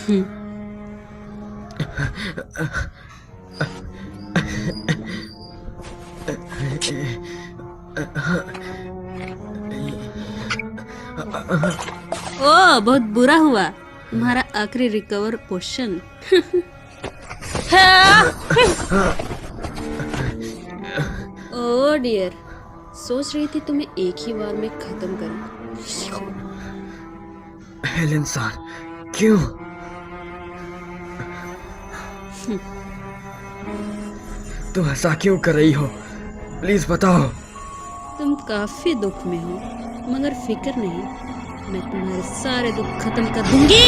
ओ, बहुत बुरा हुआ तुम्हारा आखिरी रिकवर पोशन। ओ डियर, सोच रही थी तुम्हें एक ही बार में खत्म करूं। हेलेन सान, क्यों? तुम ऐसा क्यों कर रही हो? प्लीज बताओ। तुम काफी दुख में हो, मगर फिक्र नहीं, मैं तुम्हारे सारे दुख खत्म कर दूंगी।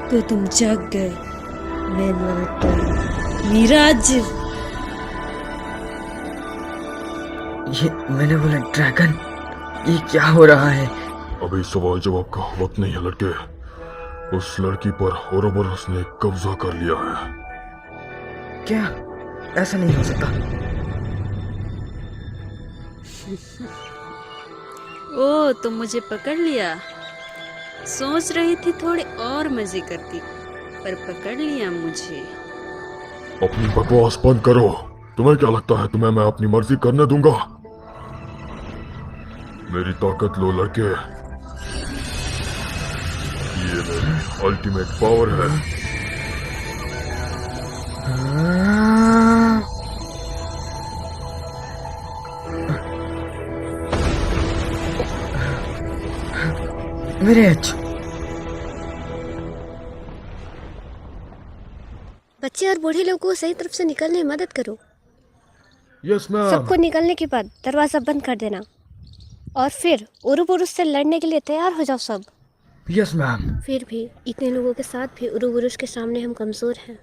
तो तुम जाग गए, मिराज। ये मैंने बोला ड्रैगन, ये क्या हो रहा है? अभी सवाल जवाब का वक्त नहीं है लड़के। उस लड़की पर ओरोबोरोस ने कब्जा कर लिया है। क्या? ऐसा नहीं हो सकता। ओ, तुम मुझे पकड़ लिया। सोच रही थी थोड़े और मजे करती, पर पकड़ लिया मुझे। अपनी बकवास बंद करो। तुम्हें क्या लगता है तुम्हें मैं अपनी मर्जी करने दूंगा? मेरी ताकत लो लड़के, ये मेरी अल्टीमेट पावर है। मिराज, बच्चे और बूढ़े लोगों को सही तरफ से निकलने में मदद करो। Yes ma'am. सबको निकलने के बाद दरवाजा बंद कर देना और फिर उरुबुरुस से लड़ने के लिए तैयार हो जाओ सब। Yes ma'am. फिर भी इतने लोगों के साथ भी उरुबुरुस के सामने हम कमजोर हैं,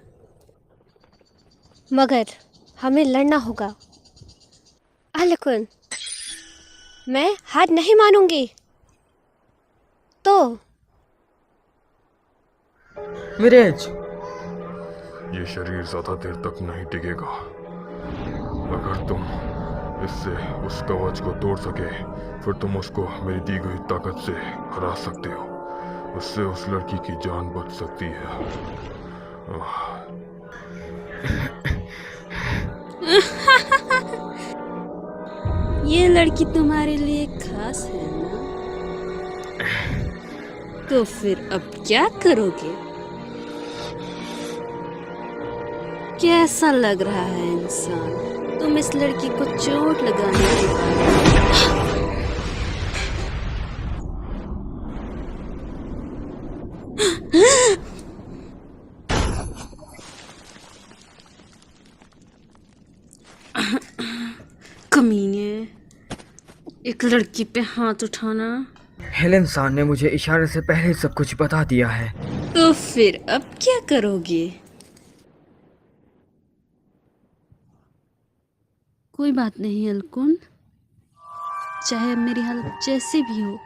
मगर हमें लड़ना होगा। अलकुन, मैं हार नहीं मानूंगी। तो मिराज, ये शरीर ज्यादा देर तक नहीं टिकेगा। अगर तुम इससे उस कवच को तोड़ सके, फिर तुम उसको मेरी दी गई ताकत से हरा सकते हो। उससे उस लड़की की जान बच सकती है। ये लड़की तुम्हारे लिए खास है ना? तो फिर अब क्या करोगे? कैसा लग रहा है इंसान, तुम इस लड़की को चोट लगाने के बाद? एक लड़की पे हाथ उठाना। हेलेन सान ने मुझे इशारे से पहले सब कुछ बता दिया है। तो फिर अब क्या करोगे? कोई बात नहीं अलकुन, चाहे अब मेरी हालत जैसी भी हो,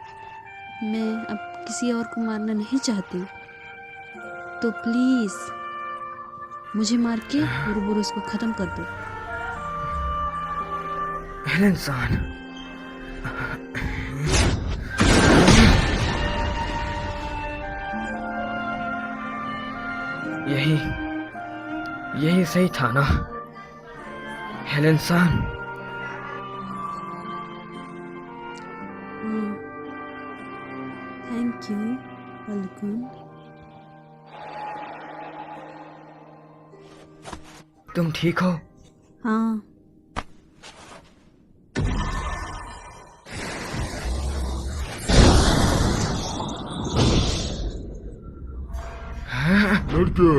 मैं अब किसी और को मारना नहीं चाहती। तो प्लीज मुझे मार के उरोबोरोस को खत्म कर दो। हेलेन सान, यही यही सही था ना हेलेन सान? थैंक यू अलकुन। तुम ठीक हो? हाँ, लड़के,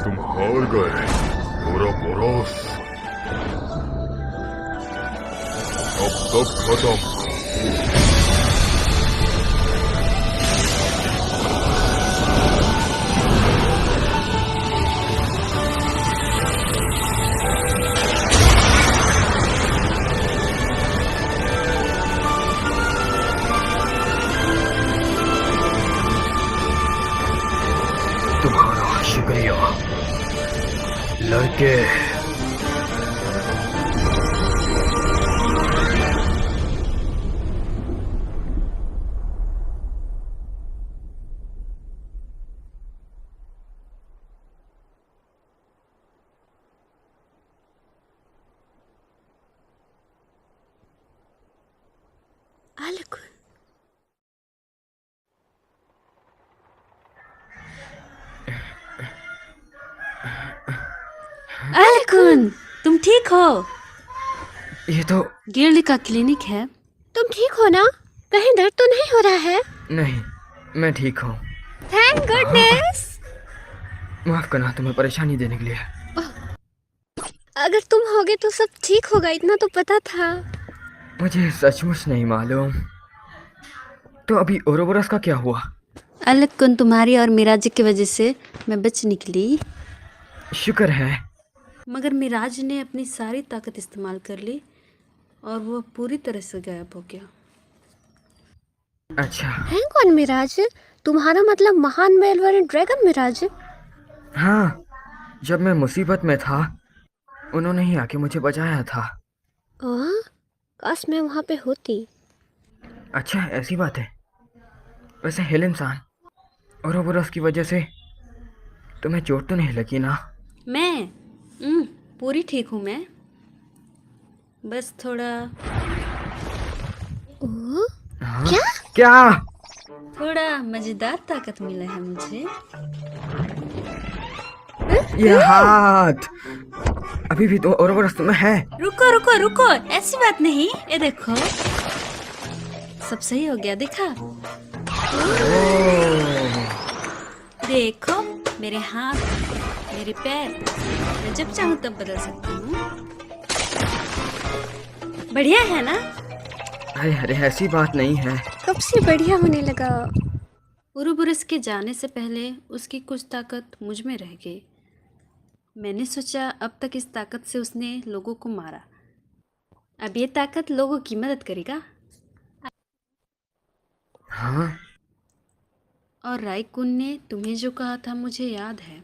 तुम हार गए ओरोबोरोस। अब सब खत्म। तुम्हारा शुक्रिया लड़के। अलकुन, अलकुन तुम ठीक हो? ये तो गिल्ड का क्लिनिक है। तुम ठीक हो ना? कहीं दर्द तो नहीं हो रहा है? नहीं, मैं ठीक हूँ। Thank goodness. माफ करना तुम्हें परेशानी देने के लिए। अगर तुम होगे तो सब ठीक होगा, इतना तो पता था। मुझे सचमुच नहीं मालूम। तो अभी ओरोबोरस का क्या हुआ? अलकुन तुम्हारी और मिराज की वजह से मैं बच निकली, शुक्र है। मगर मिराज ने अपनी सारी ताकत इस्तेमाल कर ली और वो पूरी तरह से गायब हो गया। अच्छा, है कौन मिराज? तुम्हारा मतलब महान मेलवरन ड्रैगन मिराज? हाँ, जब मैं मुसीबत में था उन्होंने ही आके मुझे बचाया था। काश मैं वहाँ पे होती। अच्छा, ऐसी बात है। वैसे हेलेन सान, ओरोबोरस की वजह से तुम्हें चोट तो नहीं लगी ना? मैं पूरी ठीक हूँ मैं, बस थोड़ा ओह, हाँ? क्या? क्या? थोड़ा मजेदार ताकत मिला है मुझे। ये हाथ अभी भी तो ओरोबोरस तुम्हें है। रुको रुको रुको, ऐसी बात नहीं। ये देखो, सब सही हो गया, देखा? देखो मेरे हाथ, मेरे पैर, मैं जब चाहूँ तब बदल सकती हूँ। बढ़िया है ना? अरे अरे ऐसी बात नहीं है। कब से बढ़िया होने लगा। उरुबुरस के जाने से पहले उसकी कुछ ताकत मुझ में रह गई। मैंने सोचा अब तक इस ताकत से उसने लोगों को मारा, अब ये ताकत लोगों की मदद करेगा। हाँ और रायकुन ने तुम्हें जो कहा था मुझे याद है।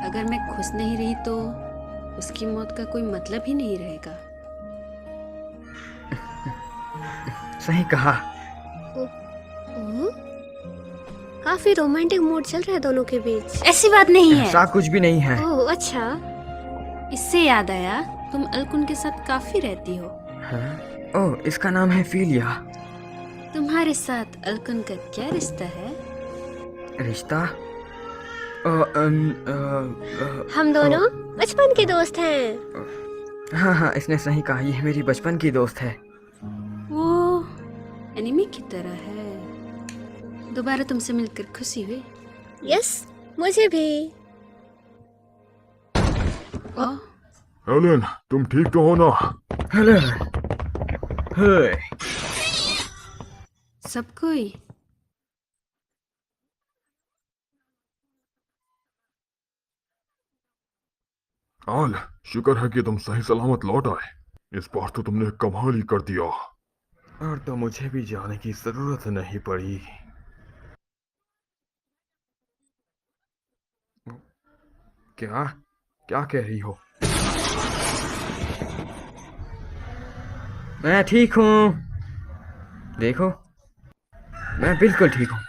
अगर मैं खुश नहीं रही तो उसकी मौत का कोई मतलब ही नहीं रहेगा। सही कहा। काफी रोमांटिक मूड चल रहा है दोनों के बीच। ऐसी बात नहीं है। ऐसा कुछ भी नहीं है। ओह अच्छा। इससे याद आया, तुम अलकुन के साथ काफी रहती हो। हाँ? ओह, इसका नाम है फीलिया। तुम्हारे साथ अलकुन का क्या रिश्ता है? रिश्ता? हम दोनों बचपन के दोस्त हैं। हाँ हाँ, इसने सही कहा, ये मेरी बचपन की दोस्त है। वो एनिमी की तरह है। दोबारा तुमसे मिलकर खुशी हुई। यस, मुझे भी। ओह, हेलेन, तुम ठीक तो हो ना? हेलो। हे। सब कोई आल, शुक्र है कि तुम सही सलामत लौट आए। इस बार तो तुमने कमाल ही कर दिया। और तो मुझे भी जाने की जरूरत नहीं पड़ी। क्या क्या कह रही हो? मैं ठीक हूँ, देखो मैं बिल्कुल ठीक हूँ।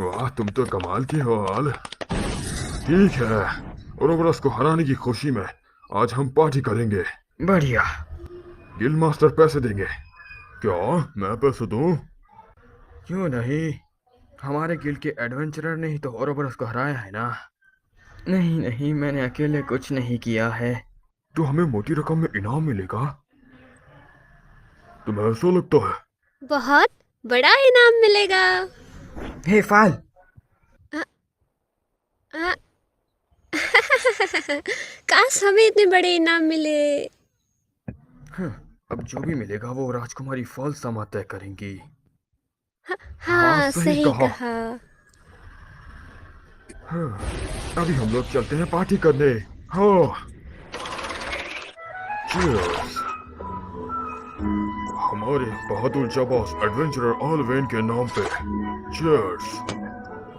वाह, तुम तो कमाल की हो आल। ठीक है, ओरोबोरस को हराने की खुशी में आज हम पार्टी करेंगे। बढ़िया। गिल्ड मास्टर पैसे देंगे। क्या मैं पैसे दूं? क्यों नहीं, हमारे गिल्ड के एडवेंचरर ने ही तो ओरोबोरस को हराया है ना। नहीं नहीं, मैंने अकेले कुछ नहीं किया है। तो हमें मोटी रकम में इनाम मिलेगा? तुम्हें ऐसा लगता है? बहुत बड़ा इनाम मिलेगा। हे फाल। आ, काश हमें इतने बड़े इनाम मिले। अब जो भी मिलेगा वो राजकुमारी फॉल समा तय करेंगी। हाँ, सही सही कहा। कहा। अभी हम लोग चलते हैं पार्टी करने। हाँ, Cheers। हमारे बहादुर जाबाज एडवेंचरर ऑलवेन के नाम पे चीयर्स,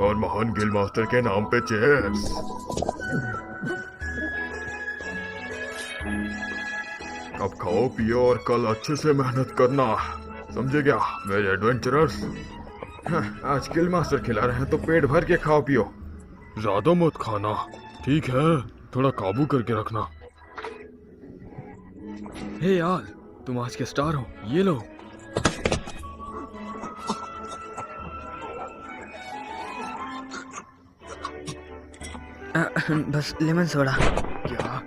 और महान गिल्ड मास्टर के नाम पे चीयर्स। अब खाओ पियो और कल अच्छे से मेहनत करना, समझे क्या मेरे एडवेंचरर्स? आज गिल्ड मास्टर खिला रहे हैं तो पेट भर के खाओ पियो। ज्यादा मत खाना, ठीक है? थोड़ा काबू करके रखना। हे यार, तुम आज के स्टार हो, ये लो। बस लेमन सोडा। क्या?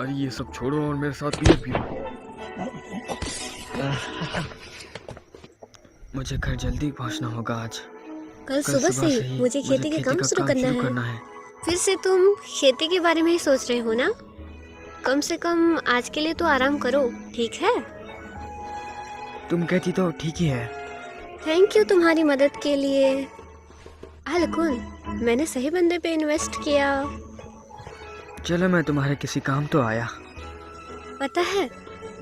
अरे ये सब छोड़ो और मेरे साथ बियर पियो। मुझे घर जल्दी पहुंचना होगा आज। कल सुबह से ही मुझे खेती के काम शुरू करना है। है। फिर से तुम खेती के बारे में ही सोच रहे हो ना? कम से कम आज के लिए तो आराम करो, ठीक है? तुम कहती तो ठीक ही है। थैंक यू तुम्हारी मदद के लिए। अलकुन, मैंने सही बंदे पे इन्वेस्ट किया। चलो, मैं तुम्हारे किसी काम तो आया। पता है,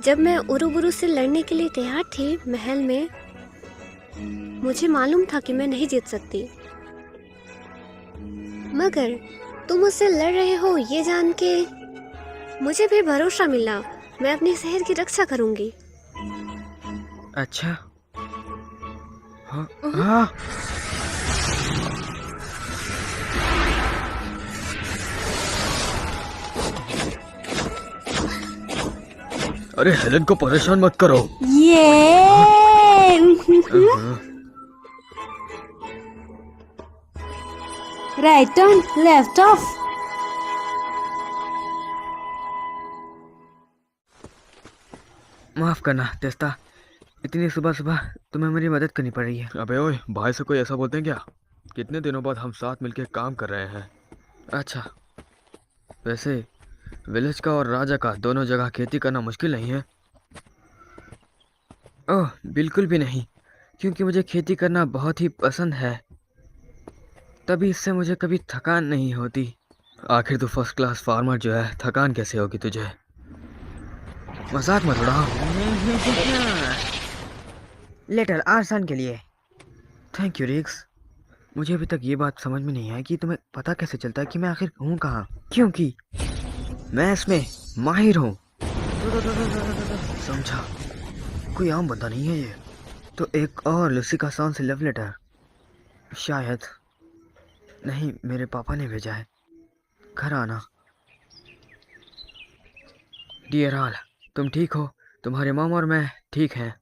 जब मैं उरुबुरु से लड़ने के लिए तैयार थी महल में, मुझे मालूम था कि मैं नहीं जीत सकती। मगर तुम मुझसे लड़ रहे हो ये जान के मुझे भी भरोसा मिला, मैं अपने शहर की रक्षा करूंगी। अच्छा। हाँ हाँ। अरे हेलन को परेशान मत करो। ये राइट टर्न, लेफ्ट ऑफ। माफ करना तेस्ता, इतनी सुबह सुबह तुम्हें मेरी मदद करनी पड़ रही है। अबे ओए, भाई से कोई ऐसा बोलते हैं क्या? कितने दिनों बाद हम साथ मिलके काम कर रहे हैं। अच्छा, वैसे विलेज का और राजा का दोनों जगह खेती करना मुश्किल नहीं है? ओह बिल्कुल भी नहीं, क्योंकि मुझे खेती करना बहुत ही पसंद है, तभी इससे मुझे कभी थकान नहीं होती। आखिर तू फर्स्ट क्लास फार्मर जो है, थकान कैसे होगी तुझे? मजाक मत उड़ाओ। लेटर आसान के लिए। थैंक यू रिक्स। मुझे अभी तक ये बात समझ में नहीं आई कि तुम्हें पता कैसे चलता है कि मैं आखिर हूँ कहाँ, क्योंकि मैं इसमें माहिर हूँ। समझा, कोई आम बंदा नहीं है ये तो। एक और लुसी का सॉन्ग से लव लेटर, शायद नहीं, मेरे पापा ने भेजा है। घर आना। डियर ऑल, तुम ठीक हो? तुम्हारे मामा और मैं ठीक हैं।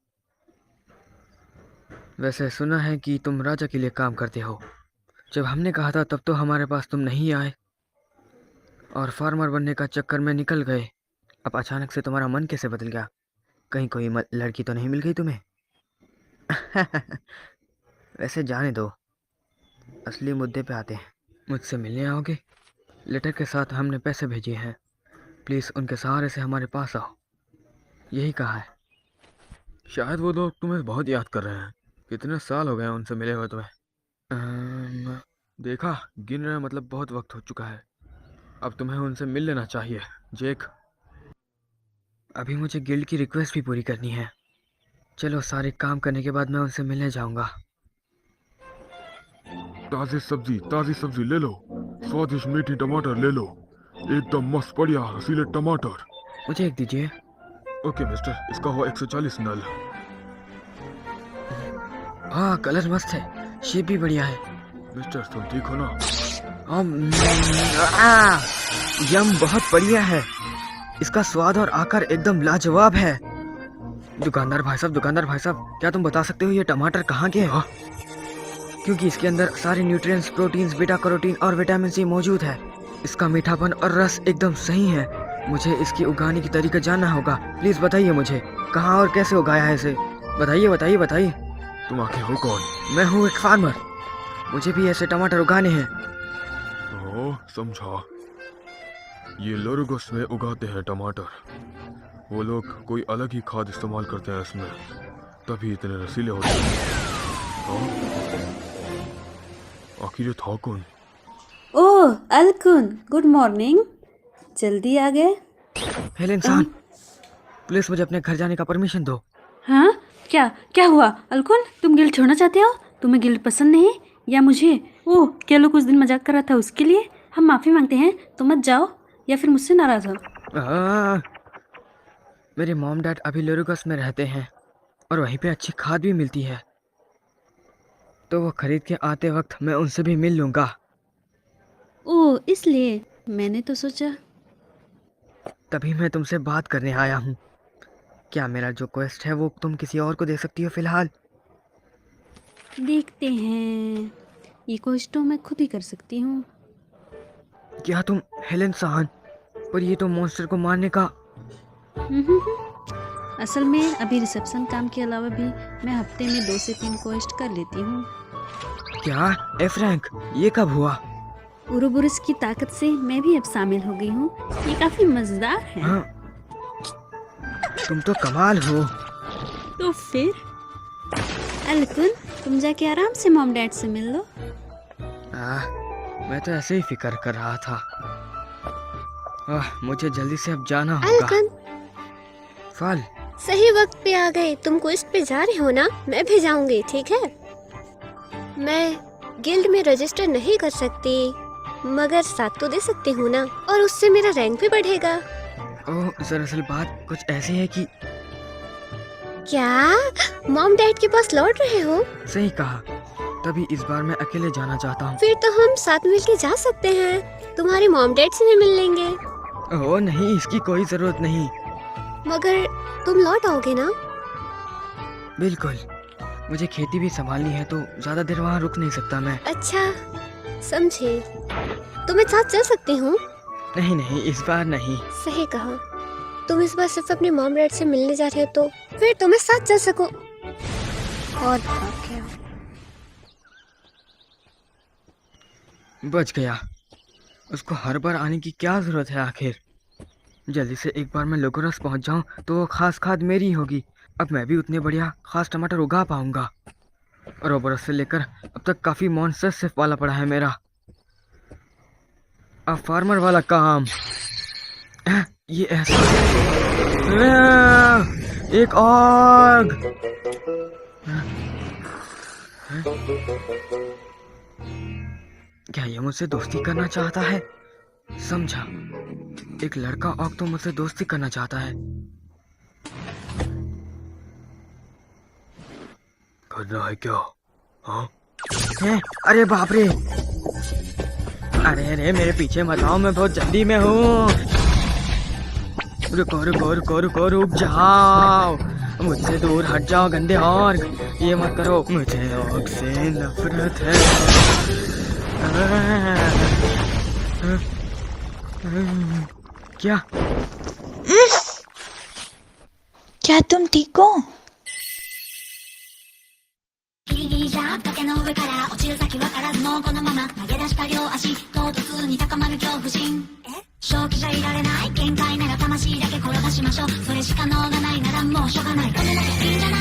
वैसे सुना है कि तुम राजा के लिए काम करते हो। जब हमने कहा था तब तो हमारे पास तुम नहीं आए और फार्मर बनने का चक्कर में निकल गए। अब अचानक से तुम्हारा मन कैसे बदल गया? कहीं कोई लड़की तो नहीं मिल गई तुम्हें? वैसे जाने दो, असली मुद्दे पे आते हैं। मुझसे मिलने आओगे? लेटर के साथ हमने पैसे भेजे हैं, प्लीज़ उनके सहारे से हमारे पास आओ। यही कहा है। शायद वो लोग तुम्हें बहुत याद कर रहे हैं। कितने साल हो गए हैं उनसे मिले हुए तुम्हें? देखा, गिन रहे मतलब बहुत वक्त हो चुका है। अब तुम्हें उनसे मिल लेना चाहिए जेक। अभी मुझे गिल्ड की रिक्वेस्ट भी पूरी करनी है। चलो, सारे काम करने के बाद मैं उनसे मिलने जाऊंगा। ताज़ी सब्जी ले लो। स्वादिष्ट मीठी टमाटर ले लो, एकदम मस्त बढ़िया रसीले टमाटर। मुझे एक दीजिए। ओके मिस्टर, इसका हुआ 140 नल। हाँ, कलर मस्त है, शेप भी बढ़िया है। मिस्टर तुम ठीक हो ना? यम बहुत बढ़िया है, इसका स्वाद और आकार एकदम लाजवाब है। दुकानदार भाई साहब, क्या तुम बता सकते हो ये टमाटर कहाँ के हैं? क्योंकि इसके अंदर सारे न्यूट्रिएंट्स, प्रोटीन्स, बीटा कैरोटीन और विटामिन सी मौजूद है। इसका मीठापन और रस एकदम सही है। मुझे इसकी उगाने की तरीका जानना होगा। प्लीज बताइए मुझे, कहाँ और कैसे उगाया है इसे? बताइए। तुम आखिर हो कौन? मैं हूँ एक फार्मर, मुझे भी ऐसे टमाटर उगाने हैं। ओह समझा, ये लोरुगस में उगाते हैं टमाटर। वो लोग कोई अलग ही खाद इस्तेमाल करते हैं इसमें, तभी इतने रसीले होते हैं। आखिर ये था कौन? ओह अलकुन, गुड मॉर्निंग, जल्दी आ गए। हेलेन सान, प्लीज मुझे अपने घर जाने का परमिशन दो। हाँ, क्या हुआ अलकुन? तुम गिल्ड छोड़ना चाहते हो? तुम्हें गिल्ड पसंद नहीं या मुझे? ओह, केलो कुछ दिन मजाक कर रहा था, उसके लिए हम माफ़ी मांगते हैं। तुम मत जाओ या फिर मुझसे नाराज़ हो। मेरे मॉम डैड अभी लोरुगस में रहते हैं और वहीं पे अच्छी खाद भी मिलती है, तो वो खरीद के आते वक्त मैं उनसे भी मिल लूँगा। ओह, इसलिए मैंने तो सोचा। तभी मैं तुमसे बात करने आया हूँ। क्या मेरा जो क्वेस्ट है वो तुम किसी और को दे सकती हो फिलहाल? देखते हैं, ये क्वेस्ट तो मैं खुद ही कर सकती हूँ। क्या तुम हेलेन सान? पर ये तो मॉन्स्टर को मारने का। असल में अभी रिसेप्शन काम के अलावा भी मैं हफ्ते में 2 से 3 क्वेस्ट कर लेती हूँ। क्या एफ रैंक? ये कब हुआ? उरोबोरस की ताकत से मैं भी अब शामिल हो गई हूँ। ये काफी मजेदार है। हाँ, तुम तो कमाल हो। तो फिर अलकुन, तुम जाके आराम से मॉम डैड से मिल लो। मैं तो ऐसे ही फिक्र कर रहा था। मुझे जल्दी से अब जाना होगा। अलकुन, फल सही वक्त पे आ गए। तुम क्वेस्ट पे जा रहे हो ना? मैं भी जाऊंगी, ठीक है? मैं गिल्ड में रजिस्टर नहीं कर सकती, मगर साथ तो दे सकती हूँ ना, और उससे मेरा रैंक भी बढ़ेगा। ओह, दरअसल बात कुछ ऐसी है कि। क्या मॉम डैड के पास लौट रहे हो? सही कहा, तभी इस बार मैं अकेले जाना चाहता हूँ। फिर तो हम साथ मिलके जा सकते हैं। तुम्हारे मॉम डैड से भी मिल लेंगे। ओह नहीं, इसकी कोई जरूरत नहीं। मगर तुम लौट आओगे ना? बिल्कुल, मुझे खेती भी संभालनी है तो ज्यादा देर वहाँ रुक नहीं सकता मैं। अच्छा, समझे। तुम्हें साथ चल सकती हूँ? नहीं नहीं, इस बार नहीं। सही कहा। तुम इस बार सिर्फ अपने मॉम डैड से मिलने जा रहे हो तो फिर तुम्हें साथ चल सको। और भाग गया। बच गया। उसको हर बार आने की क्या जरूरत है आखिर। जल्दी से एक बार मैं लोकोरस पहुंच जाऊं तो वो खास खाद मेरी होगी। अब मैं भी उतने बढ़िया खास टमाटर उगा पाऊंगा। रोबरस से लेकर अब तक काफी मॉन्स्टर सिर्फ वाला पड़ा है मेरा। अब फार्मर वाला काम। ये ऐसा एक आग। क्या ये मुझसे दोस्ती करना चाहता है? समझा, एक लड़का ऑग तो मुझसे दोस्ती करना चाहता है। करना है क्या? हाँ? अरे बाप रे! अरे अरे मेरे पीछे मत आओ, मैं बहुत जल्दी में हूँ। रुको रुको रुको रुको, रुक जाओ। मुझसे दूर हट जाओ गंदे ऑर्ग। ये मत करो, मुझे ऑर्ग से नफरत है। क्या? क्या तुम ठीक हो? ギリギリじゃ崖の上から落ちる先わからずのこのまま投げ出した両足唐突に高まる恐怖心正気じゃいられない限界なら魂だけ転がしましょうそれしか能がないならもうしょうがないどれだけいいんじゃない